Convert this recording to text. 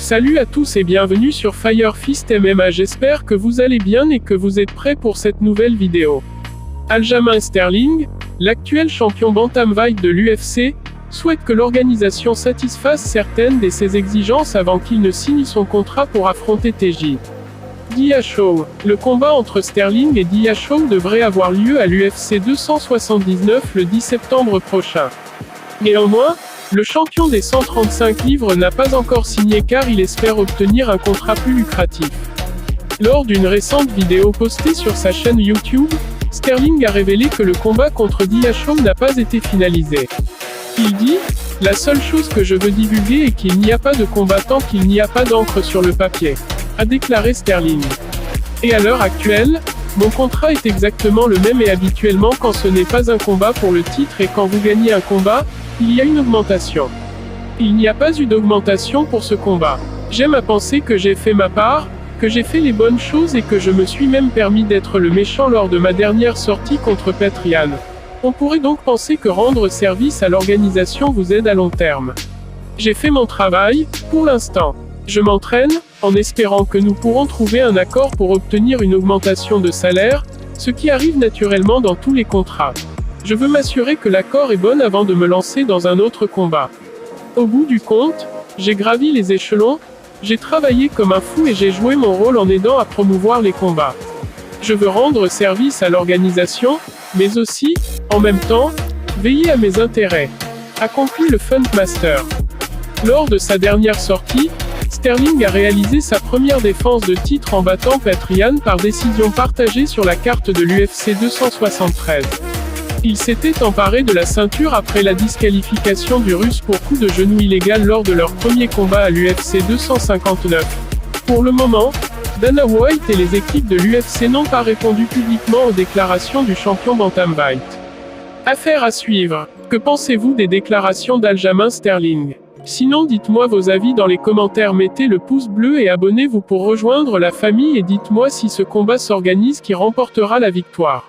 Salut à tous et bienvenue sur Fire Fist MMA, j'espère que vous allez bien et que vous êtes prêts pour cette nouvelle vidéo. Aljamain Sterling, l'actuel champion bantamweight de l'UFC, souhaite que l'organisation satisfasse certaines de ses exigences avant qu'il ne signe son contrat pour affronter TJ Dillashaw. Le combat entre Sterling et Dillashaw devrait avoir lieu à l'UFC 279 le 10 septembre prochain. Néanmoins, le champion des 135 livres n'a pas encore signé car il espère obtenir un contrat plus lucratif. Lors d'une récente vidéo postée sur sa chaîne YouTube, Sterling a révélé que le combat contre Dillashaw n'a pas été finalisé. Il dit « La seule chose que je veux divulguer est qu'il n'y a pas de combat tant qu'il n'y a pas d'encre sur le papier », a déclaré Sterling. Et à l'heure actuelle, mon contrat est exactement le même et habituellement quand ce n'est pas un combat pour le titre et quand vous gagnez un combat, il y a une augmentation. Il n'y a pas eu d'augmentation pour ce combat. J'aime à penser que j'ai fait ma part, que j'ai fait les bonnes choses et que je me suis même permis d'être le méchant lors de ma dernière sortie contre Petr Yan. On pourrait donc penser que rendre service à l'organisation vous aide à long terme. J'ai fait mon travail, pour l'instant. Je m'entraîne, en espérant que nous pourrons trouver un accord pour obtenir une augmentation de salaire, ce qui arrive naturellement dans tous les contrats. Je veux m'assurer que l'accord est bon avant de me lancer dans un autre combat. Au bout du compte, j'ai gravi les échelons, j'ai travaillé comme un fou et j'ai joué mon rôle en aidant à promouvoir les combats. Je veux rendre service à l'organisation, mais aussi, en même temps, veiller à mes intérêts, a conclu le Funkmaster. Lors de sa dernière sortie, Sterling a réalisé sa première défense de titre en battant Petr Yan par décision partagée sur la carte de l'UFC 273. Il s'était emparé de la ceinture après la disqualification du Russe pour coup de genou illégal lors de leur premier combat à l'UFC 259. Pour le moment, Dana White et les équipes de l'UFC n'ont pas répondu publiquement aux déclarations du champion bantamweight. Affaire à suivre. Que pensez-vous des déclarations d'Aljamain Sterling? Sinon dites-moi vos avis dans les commentaires, mettez le pouce bleu et abonnez-vous pour rejoindre la famille et dites-moi si ce combat s'organise qui remportera la victoire.